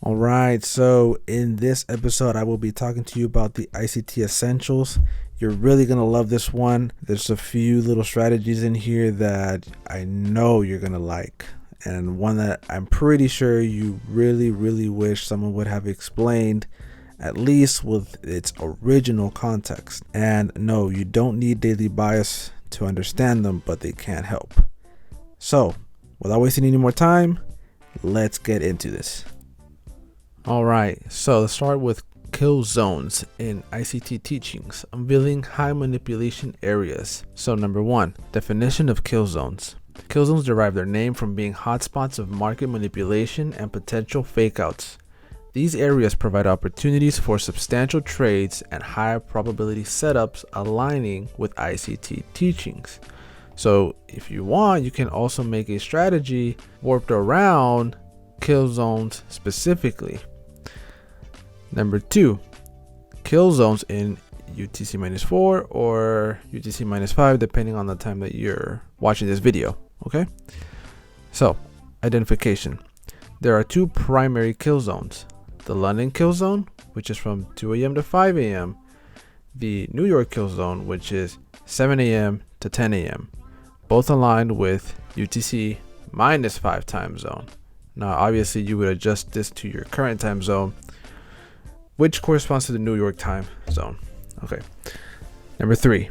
All right, so in this episode, I will be talking to you about the Ict Essentials. You're really going to love this one. There's a few little strategies in here that I know you're going to like, and one that I'm pretty sure you really wish someone would have explained, at least with its original context. And no, you don't need daily bias to understand them, but they can help. So, without wasting any more time, let's get into this. All right, so let's start with kill zones in ICT teachings, unveiling high manipulation areas. So number one, definition of kill zones. Kill zones derive their name from being hotspots of market manipulation and potential fakeouts. These areas provide opportunities for substantial trades and high probability setups aligning with ICT teachings. So if you want, you can also make a strategy warped around kill zones specifically. Number two, kill zones in UTC-4 or UTC-5, depending on the time that you're watching this video. Okay, so identification. There are two primary kill zones: the London kill zone, which is from 2 a.m. to 5 a.m., the New York kill zone, which is 7 a.m. to 10 a.m., both aligned with UTC-5 time zone. Now, obviously, you would adjust this to your current time zone, which corresponds to the New York time zone. Okay. Number three,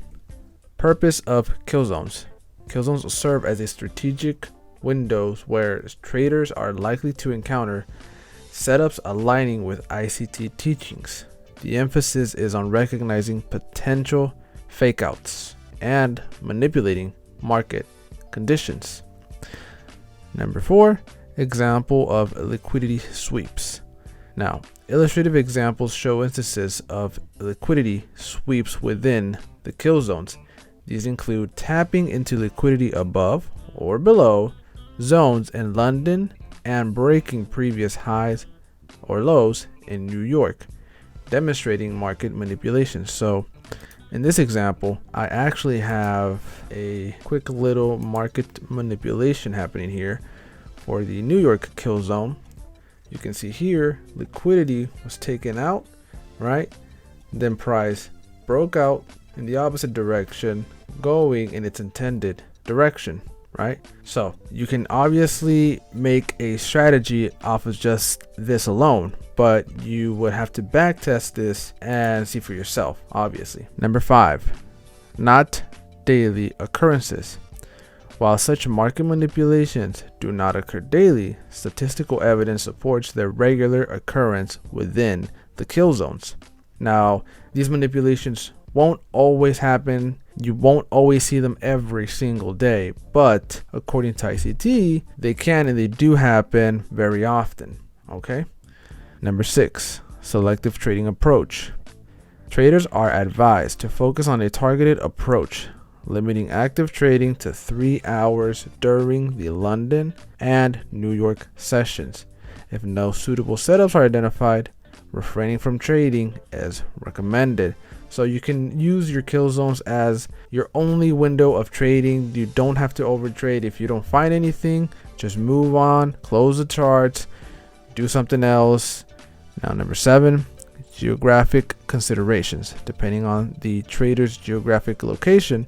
purpose of kill zones. Kill zones will serve as a strategic windows where traders are likely to encounter setups aligning with ICT teachings. The emphasis is on recognizing potential fakeouts and manipulating market conditions. Number four, example of liquidity sweeps. Now, illustrative examples show instances of liquidity sweeps within the kill zones. These include tapping into liquidity above or below zones in London and breaking previous highs or lows in New York, demonstrating market manipulation. So in this example, I actually have a quick little market manipulation happening here for the New York kill zone. You can see here liquidity was taken out, right? Then price broke out in the opposite direction, going in its intended direction, right? So you can obviously make a strategy off of just this alone, but you would have to back test this and see for yourself, obviously. Number five, not daily occurrences. While such market manipulations do not occur daily, statistical evidence supports their regular occurrence within the kill zones. Now, these manipulations won't always happen. You won't always see them every single day, but according to ICT, they can and they do happen very often. Okay. Number six, selective trading approach. Traders are advised to focus on a targeted approach, limiting active trading to 3 hours during the London and New York sessions. If no suitable setups are identified, refraining from trading is recommended. So you can use your kill zones as your only window of trading. You don't have to overtrade. If you don't find anything, just move on, close the charts, do something else. Now, number seven, geographic considerations. Depending on the trader's geographic location,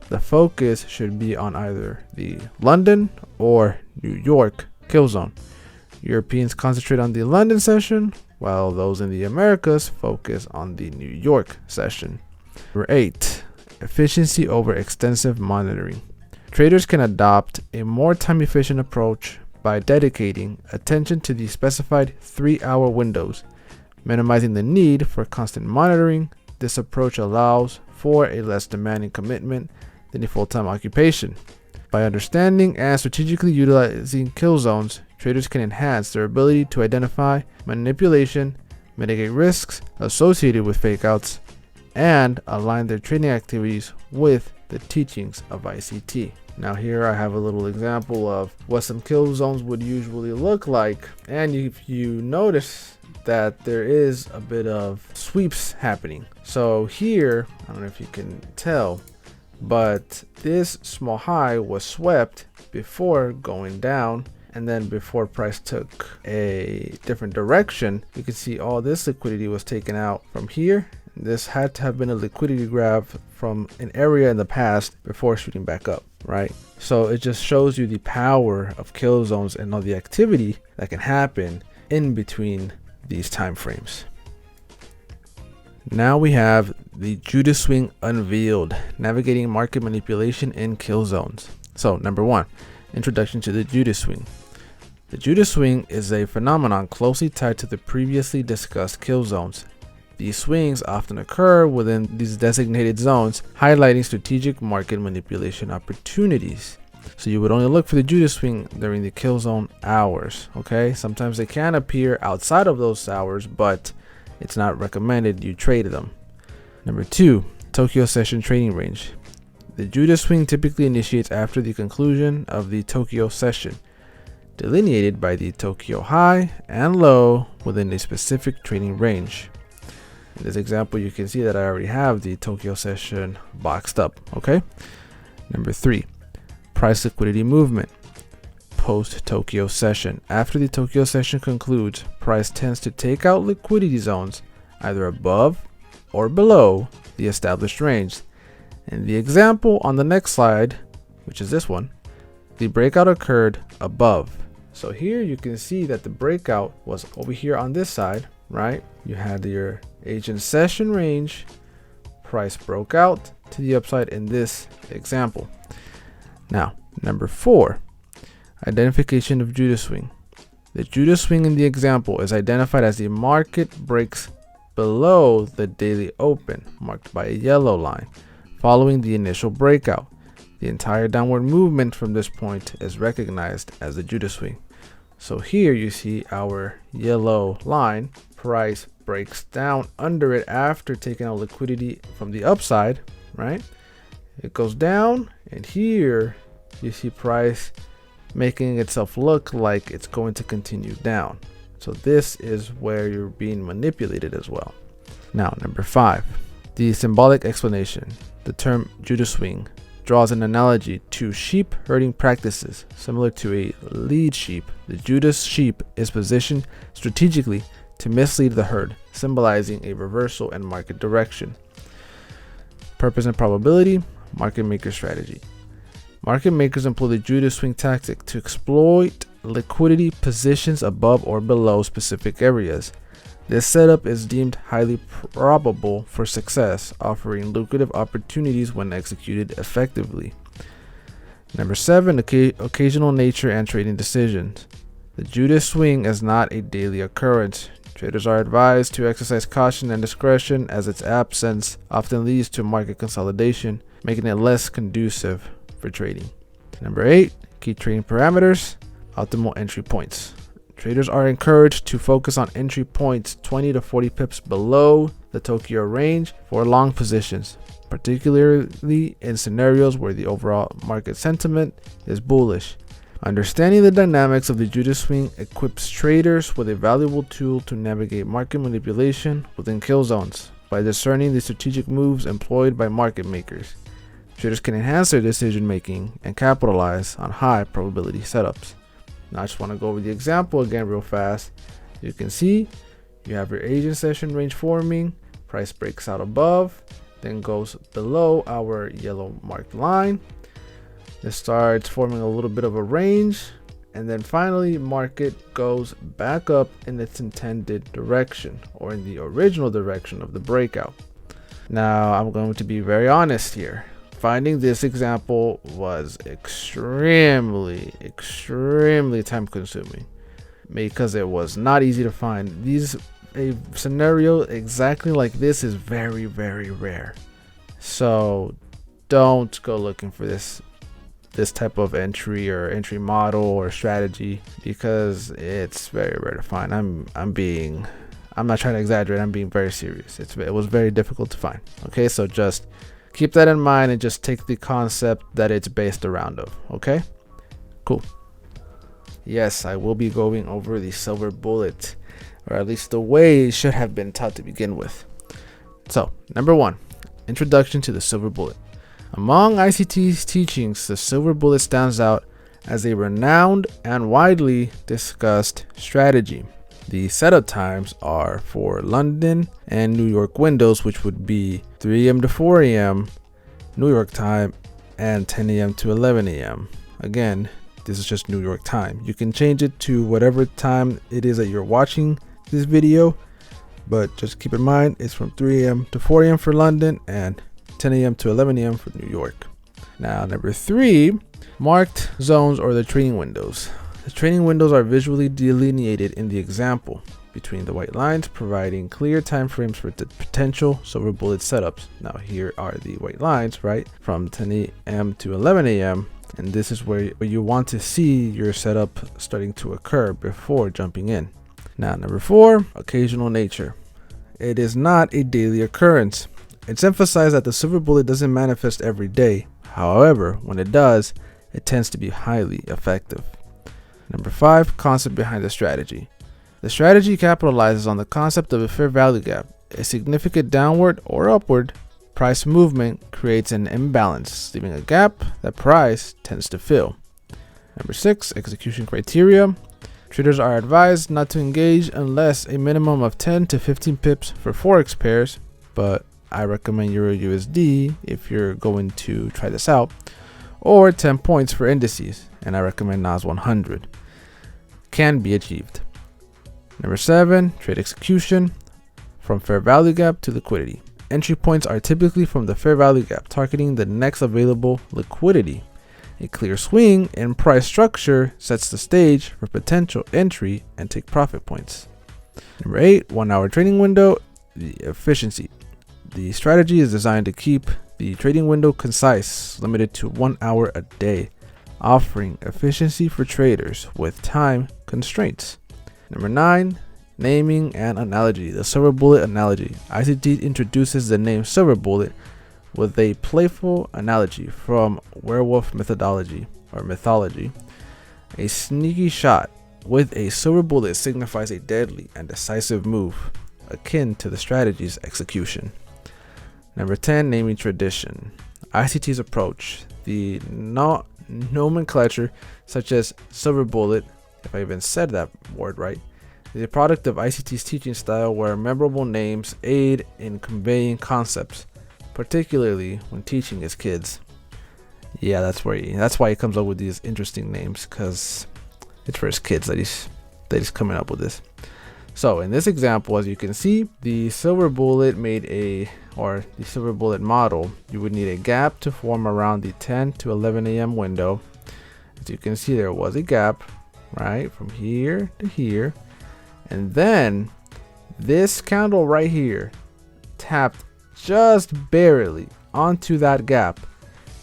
the focus should be on either the London or New York kill zone. Europeans concentrate on the London session, while those in the Americas focus on the New York session. Number eight, efficiency over extensive monitoring. Traders can adopt a more time-efficient approach by dedicating attention to the specified 3-hour windows, minimizing the need for constant monitoring. This approach allows for a less demanding commitment than a full-time occupation. By understanding and strategically utilizing kill zones, traders can enhance their ability to identify manipulation, mitigate risks associated with fakeouts, and align their trading activities with the teachings of ICT. Now here I have a little example of what some kill zones would usually look like, and if you notice that there is a bit of sweeps happening. So here, I don't know if you can tell, but this small high was swept before going down And then before price took a different direction, you can see all this liquidity was taken out from here. This had to have been a liquidity grab from an area in the past before shooting back up, right? So it just shows you the power of kill zones and all the activity that can happen in between these time frames. Now we have the Judas Swing unveiled, navigating market manipulation in kill zones. So number one, introduction to the Judas Swing. The Judas Swing is a phenomenon closely tied to the previously discussed kill zones. These swings often occur within these designated zones, highlighting strategic market manipulation opportunities. So you would only look for the Judas Swing during the kill zone hours, okay? Sometimes they can appear outside of those hours, but it's not recommended you trade them. Number two, Tokyo session trading range. The Judas Swing typically initiates after the conclusion of the Tokyo session, delineated by the Tokyo high and low within a specific trading range. In this example, you can see that I already have the Tokyo session boxed up, okay? Number three, price liquidity movement. Post Tokyo session. After the Tokyo session concludes, price tends to take out liquidity zones either above or below the established range. In the example on the next slide, which is this one, the breakout occurred above. So here you can see that the breakout was over here on this side, right? You had your agent session range, price broke out to the upside in this example. Now, number four, identification of Judas Swing. The Judas Swing in the example is identified as the market breaks below the daily open, marked by a yellow line, following the initial breakout. The entire downward movement from this point is recognized as the Judas Swing. So here you see our yellow line, price breaks down under it after taking out liquidity from the upside, right? It goes down, and here you see price making itself look like it's going to continue down. So this is where you're being manipulated as well. Now, number five, the symbolic explanation. The term Judas Swing draws an analogy to sheep herding practices. Similar to a lead sheep, the Judas sheep is positioned strategically to mislead the herd, symbolizing a reversal in market direction. Purpose and probability, market maker strategy. Market makers employ the Judas Swing tactic to exploit liquidity positions above or below specific areas. This setup is deemed highly probable for success, offering lucrative opportunities when executed effectively. Number seven, occasional nature and trading decisions. The Judas Swing is not a daily occurrence. Traders are advised to exercise caution and discretion, as its absence often leads to market consolidation, making it less conducive for trading. Number eight, key trading parameters, optimal entry points. Traders are encouraged to focus on entry points 20 to 40 pips below the Tokyo range for long positions, particularly in scenarios where the overall market sentiment is bullish. Understanding the dynamics of the Judas Swing equips traders with a valuable tool to navigate market manipulation within kill zones. By discerning the strategic moves employed by market makers, traders can enhance their decision making and capitalize on high probability setups. Now I just want to go over the example again real fast. You can see you have your agent session range forming, price breaks out above, then goes below our yellow marked line. It starts forming a little bit of a range, and then finally market goes back up in its intended direction, or in the original direction of the breakout. Now I'm going to be very honest here. Finding this example was extremely time consuming, because it was not easy to find. A scenario exactly like this is very rare. So don't go looking for this type of entry or entry model or strategy, because it's very rare to find. I'm not trying to exaggerate. I'm being very serious. It was very difficult to find. Okay, so just keep that in mind and just take the concept that it's based around of. Okay, cool. Yes, I will be going over the silver bullet, or at least the way it should have been taught to begin with. So, number one, introduction to the silver bullet. Among ICT's teachings, the silver bullet stands out as a renowned and widely discussed strategy. The setup times are for London and New York windows, which would be 3 a.m. to 4 a.m. New York time and 10 a.m. to 11 a.m. Again, this is just New York time. You can change it to whatever time it is that you're watching this video, but just keep in mind it's from 3 a.m. to 4 a.m. for London and 10 a.m. to 11 a.m. for New York. Now, number 3, marked zones or the trading windows. The trading windows are visually delineated in the example between the white lines, providing clear time frames for the potential silver bullet setups. Now, here are the white lines, right, from 10 a.m. to 11 a.m. And this is where you want to see your setup starting to occur before jumping in. Now, number 4, occasional nature. It is not a daily occurrence. It's emphasized that the silver bullet doesn't manifest every day. However, when it does, it tends to be highly effective. Number 5, concept behind the strategy. The strategy capitalizes on the concept of a fair value gap. A significant downward or upward price movement creates an imbalance, leaving a gap that price tends to fill. Number 6, execution criteria. Traders are advised not to engage unless a minimum of 10 to 15 pips for Forex pairs, but I recommend Euro USD if you're going to try this out, or 10 points for indices, and I recommend NAS 100. Can be achieved. Number 7, trade execution. From fair value gap to liquidity. Entry points are typically from the fair value gap, targeting the next available liquidity. A clear swing in price structure sets the stage for potential entry and take profit points. Number 8, 1 hour trading window. The efficiency. The strategy is designed to keep the trading window concise, limited to 1 hour a day, offering efficiency for traders with time constraints. Number 9, naming and analogy. The silver bullet analogy. ICT introduces the name silver bullet with a playful analogy from werewolf mythology. A sneaky shot with a silver bullet signifies a deadly and decisive move, akin to the strategy's execution. Number 10, naming tradition. ICT's approach. The nomenclature, such as silver bullet, if I even said that word right, is a product of ICT's teaching style where memorable names aid in conveying concepts, particularly when teaching his kids. Yeah, that's why he comes up with these interesting names, because it's for his kids that he's coming up with this. So in this example, as you can see, the silver bullet the silver bullet model, you would need a gap to form around the 10 to 11 a.m. window. As you can see, there was a gap, right, from here to here. And then this candle right here tapped just barely onto that gap.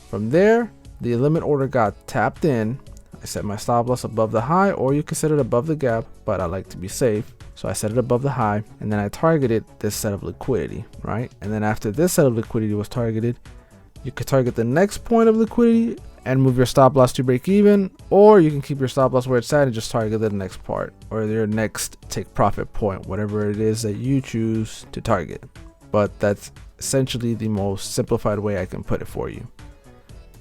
From there, the limit order got tapped in. I set my stop loss above the high, or you can set it above the gap, but I like to be safe. So I set it above the high, and then I targeted this set of liquidity, right? And then after this set of liquidity was targeted, you could target the next point of liquidity and move your stop loss to break even, or you can keep your stop loss where it's at and just target the next part or your next take profit point, whatever it is that you choose to target. But that's essentially the most simplified way I can put it for you.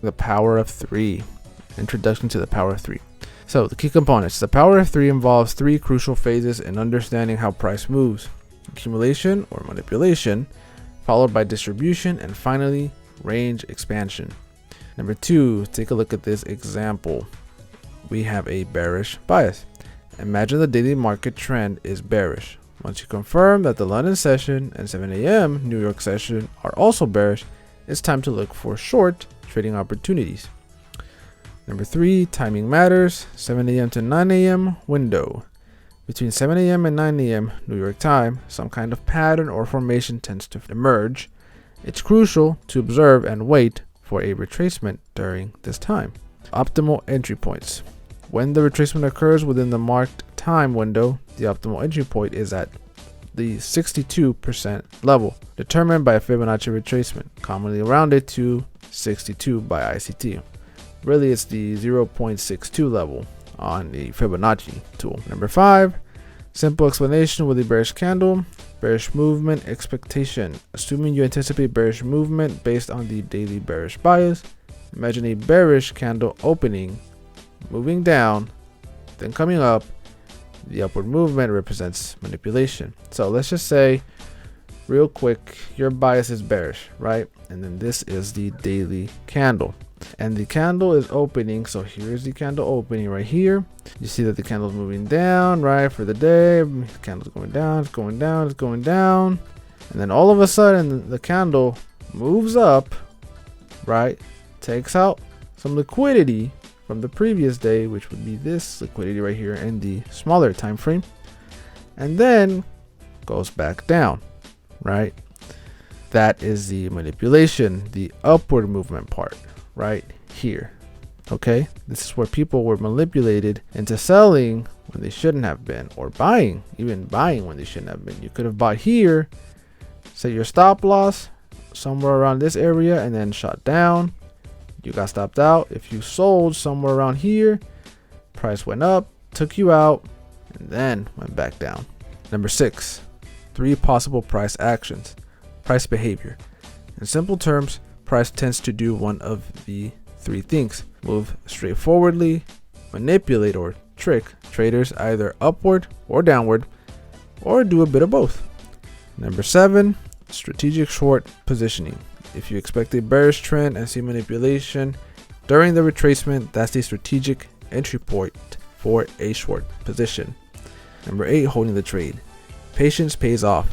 The power of 3. Introduction to the power of 3. So the key components. The power of 3 involves 3 crucial phases in understanding how price moves: accumulation or manipulation, followed by distribution, and finally range expansion. Number 2, take a look at this example. We have a bearish bias. Imagine the daily market trend is bearish. Once you confirm that the London session and 7 a.m. New York session are also bearish, it's time to look for short trading opportunities. Number 3, timing matters. 7 a.m. to 9 a.m. window. Between 7 a.m. and 9 a.m. New York time, some kind of pattern or formation tends to emerge. It's crucial to observe and wait for a retracement during this time. Optimal entry points. When the retracement occurs within the marked time window, the optimal entry point is at the 62% level, determined by a Fibonacci retracement, commonly rounded to 62 by ICT. Really, it's the 0.62 level on the Fibonacci tool. Number 5, simple explanation with a bearish candle. Bearish movement expectation. Assuming you anticipate bearish movement based on the daily bearish bias, imagine a bearish candle opening moving down, then coming up, the upward movement represents manipulation. So let's just say real quick, your bias is bearish, right? And then this is the daily candle. And the candle is opening. So here's the candle opening right here. You see that the candle is moving down, right? For the day, the candle's going down, it's going down, it's going down. And then all of a sudden, the candle moves up, right? Takes out some liquidity from the previous day, which would be this liquidity right here in the smaller time frame. And then goes back down, right? That is the manipulation, the upward movement part right here. Okay, this is where people were manipulated into selling when they shouldn't have been, or buying, even buying when they shouldn't have been. You could have bought here, set your stop loss somewhere around this area, and then shot down. You got stopped out. If you sold somewhere around here, price went up, took you out, and then went back down. Number 6, 3 possible price actions. Price behavior. In simple terms, price tends to do one of the 3 things: move straightforwardly, manipulate or trick traders either upward or downward, or do a bit of both. Number 7, strategic short positioning. If you expect a bearish trend and see manipulation during the retracement, that's the strategic entry point for a short position. Number 8, holding the trade. Patience pays off.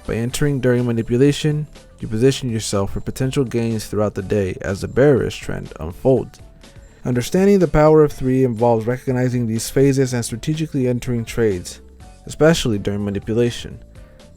By entering during manipulation, you position yourself for potential gains throughout the day as the bearish trend unfolds. Understanding the power of 3 involves recognizing these phases and strategically entering trades, especially during manipulation.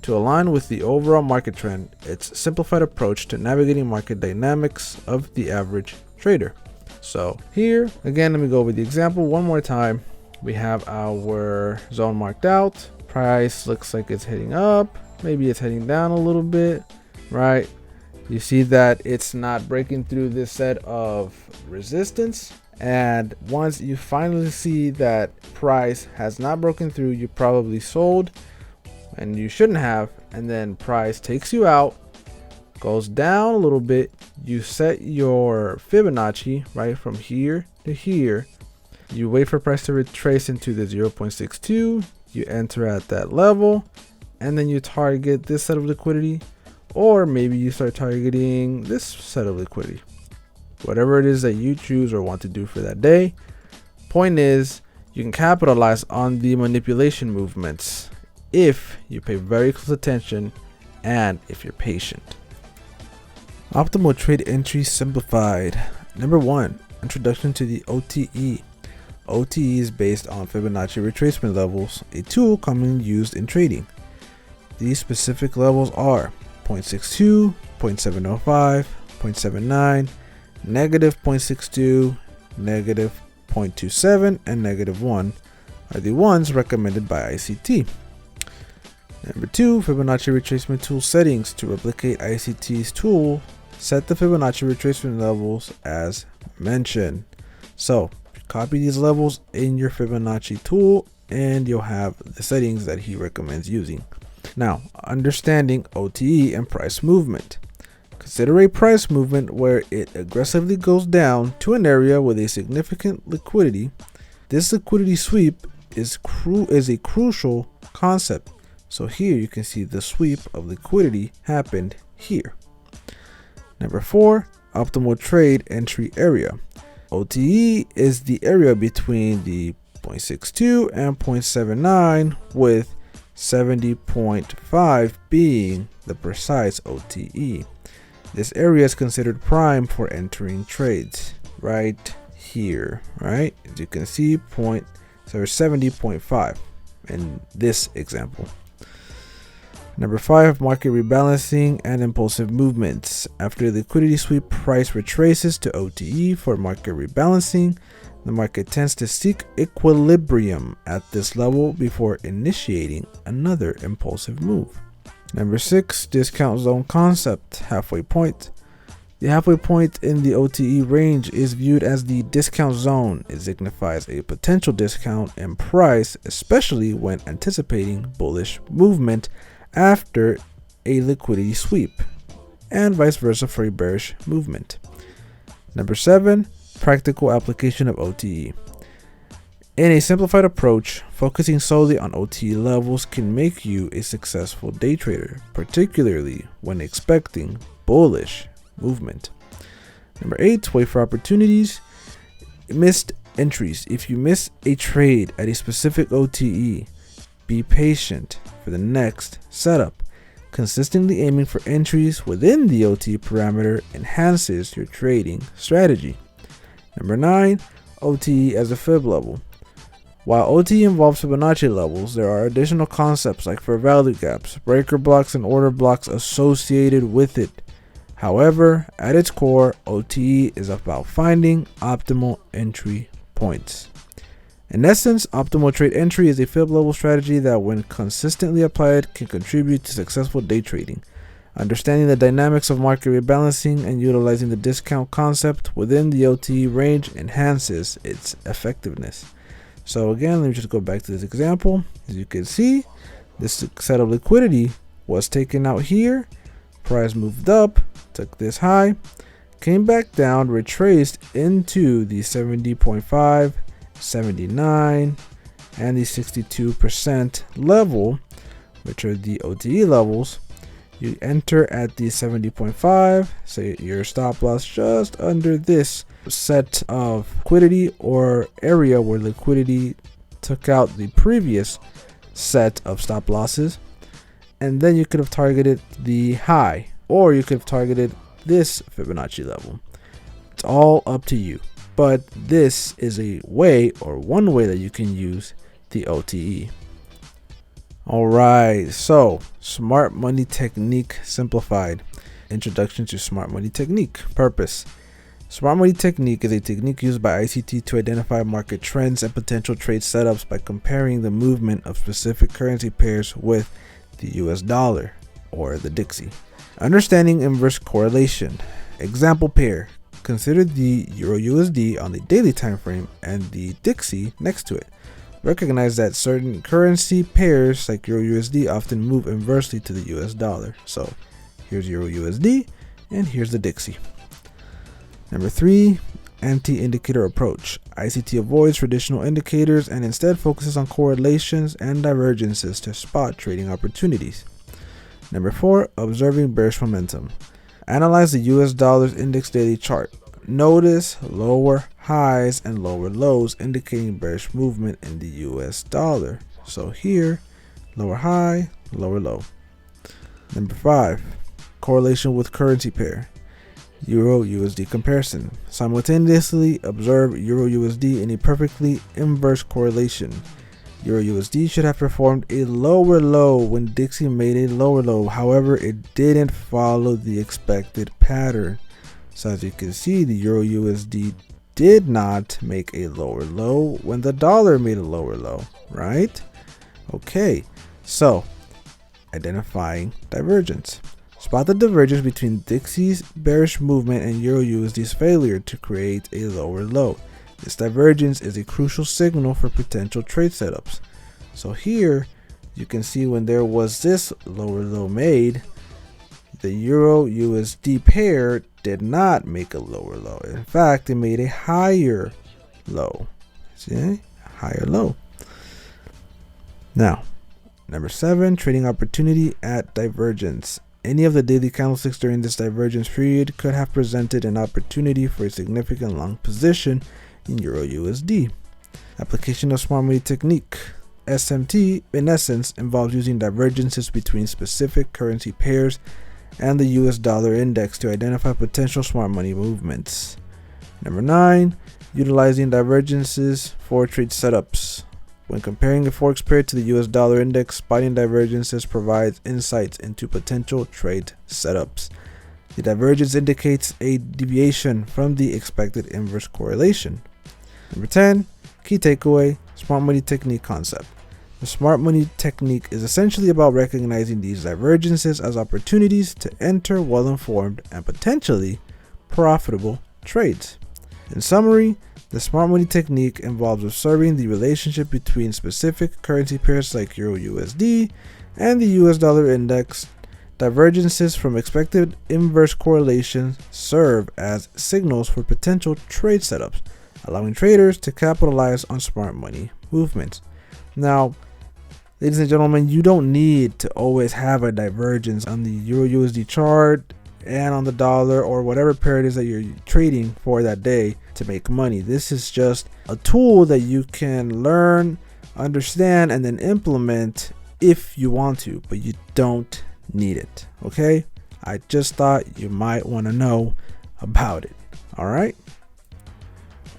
To align with the overall market trend, it's a simplified approach to navigating market dynamics of the average trader. So here, again, let me go over the example one more time. We have our zone marked out. Price looks like it's heading up. Maybe it's heading down a little bit, right? You see that it's not breaking through this set of resistance. And once you finally see that price has not broken through, you probably sold and you shouldn't have. And then price takes you out, goes down a little bit. You set your Fibonacci right from here to here. You wait for price to retrace into the 0.62. You enter at that level, and then you target this set of liquidity, or maybe you start targeting this set of liquidity. Whatever it is that you choose or want to do for that day. Point is, you can capitalize on the manipulation movements if you pay very close attention and if you're patient. Optimal trade entry simplified. Number 1, introduction to the OTE. OTE is based on Fibonacci retracement levels, a tool commonly used in trading. These specific levels are 0.62, 0.705, 0.79, negative 0.62, negative 0.27, and negative 1 are the ones recommended by ICT. Number 2, Fibonacci retracement tool settings. To replicate ICT's tool, set the Fibonacci retracement levels as mentioned. So copy these levels in your Fibonacci tool and you'll have the settings that he recommends using. Now, understanding OTE and price movement. Consider a price movement where it aggressively goes down to an area with a significant liquidity. This liquidity sweep is a crucial concept. So here you can see the sweep of liquidity happened here. Number 4, optimal trade entry area. OTE is the area between the 0.62 and 0.79, with 70.5 being the precise OTE. This area is considered prime for entering trades right here, right? As you can see, 70.5 in this example. Number 5, market rebalancing and impulsive movements. After the liquidity sweep, price retraces to OTE for market rebalancing. The market tends to seek equilibrium at this level before initiating another impulsive move. Number 6, discount zone concept, halfway point. The halfway point in the OTE range is viewed as the discount zone. It signifies a potential discount in price, especially when anticipating bullish movement after a liquidity sweep, and vice versa for a bearish movement. Number 7, practical application of OTE. In a simplified approach, focusing solely on OTE levels can make you a successful day trader, particularly when expecting bullish movement. Number 8, wait for opportunities. Missed entries. If you miss a trade at a specific OTE, be patient for the next setup. Consistently aiming for entries within the OTE parameter enhances your trading strategy. Number 9, OTE as a fib level. While OTE involves Fibonacci levels, there are additional concepts like fair value gaps, breaker blocks, and order blocks associated with it. However, at its core, OTE is about finding optimal entry points. In essence, optimal trade entry is a fib level strategy that, when consistently applied, can contribute to successful day trading. Understanding the dynamics of market rebalancing and utilizing the discount concept within the OTE range enhances its effectiveness. So again, let me just go back to this example. As you can see, this set of liquidity was taken out here. Price moved up, took this high, came back down, retraced into the 70.5, 79, and the 62% level, which are the OTE levels. You enter at the 70.5, say your stop loss just under this set of liquidity or area where liquidity took out the previous set of stop losses. And then you could have targeted the high, or you could have targeted this Fibonacci level. It's all up to you. But this is a way, or one way, that you can use the OTE. Alright, so smart money technique simplified. Introduction to smart money technique. Purpose. Smart money technique is a technique used by ICT to identify market trends and potential trade setups by comparing the movement of specific currency pairs with the US dollar, or the DXY. Understanding inverse correlation. Example pair. Consider the Euro USD on the daily time frame and the DXY next to it. Recognize that certain currency pairs like Euro USD often move inversely to the US dollar. So here's Euro USD and here's the DXY. Number 3, anti-indicator approach. ICT avoids traditional indicators and instead focuses on correlations and divergences to spot trading opportunities. Number 4, observing bearish momentum. Analyze the US dollar's index daily chart. Notice lower highs and lower lows indicating bearish movement in the US dollar. So here, lower high, lower low. Number 5, correlation with currency pair. Euro USD comparison. Simultaneously observe Euro USD in a perfectly inverse correlation. Euro USD should have performed a lower low when DXY made a lower low. However, it didn't follow the expected pattern. So as you can see, the Euro USD did not make a lower low when the dollar made a lower low, right? Okay, so identifying divergence. Spot the divergence between DXY's bearish movement and Euro USD's failure to create a lower low. This divergence is a crucial signal for potential trade setups. So here you can see when there was this lower low made, the Euro USD pair did not make a lower low. In fact, it made a higher low. See? Higher low. Now, number 7, trading opportunity at divergence. Any of the daily candlesticks during this divergence period could have presented an opportunity for a significant long position in Euro USD. Application of smart money technique. SMT, in essence, involves using divergences between specific currency pairs and the US dollar index to identify potential smart money movements. Number 9, utilizing divergences for trade setups. When comparing a Forex pair to the US dollar index, spotting divergences provides insights into potential trade setups. The divergence indicates a deviation from the expected inverse correlation. Number 10, key takeaway, smart money technique concept. The smart money technique is essentially about recognizing these divergences as opportunities to enter well-informed and potentially profitable trades. In summary, the smart money technique involves observing the relationship between specific currency pairs like Euro USD and the US dollar index. Divergences from expected inverse correlations serve as signals for potential trade setups. allowing traders to capitalize on smart money movements. Now, ladies and gentlemen, you don't need to always have a divergence on the Euro USD chart and on the dollar or whatever pair it is that you're trading for that day to make money. This is just a tool that you can learn, understand, and then implement if you want to, but you don't need it. Okay? I just thought you might want to know about it. All right?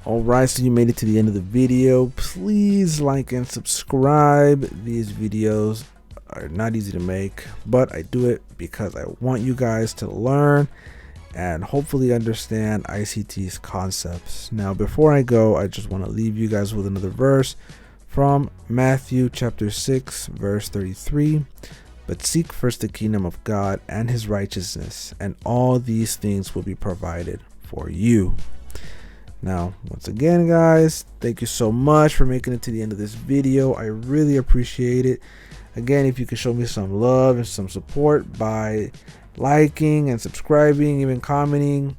Alright, so you made it to the end of the video. Please like and subscribe. These videos are not easy to make, but I do it because I want you guys to learn and hopefully understand ICT's concepts. Now, before I go, I just want to leave you guys with another verse from Matthew chapter 6, verse 33. But seek first the kingdom of God and his righteousness, and all these things will be provided for you. Now, once again, guys, thank you so much for making it to the end of this video. I really appreciate it. Again, if you could show me some love and some support by liking and subscribing, even commenting,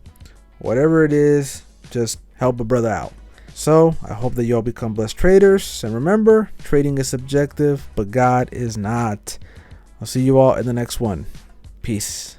whatever it is, just help a brother out. So I hope that you all become blessed traders. And remember, trading is subjective, but God is not. I'll see you all in the next one. Peace.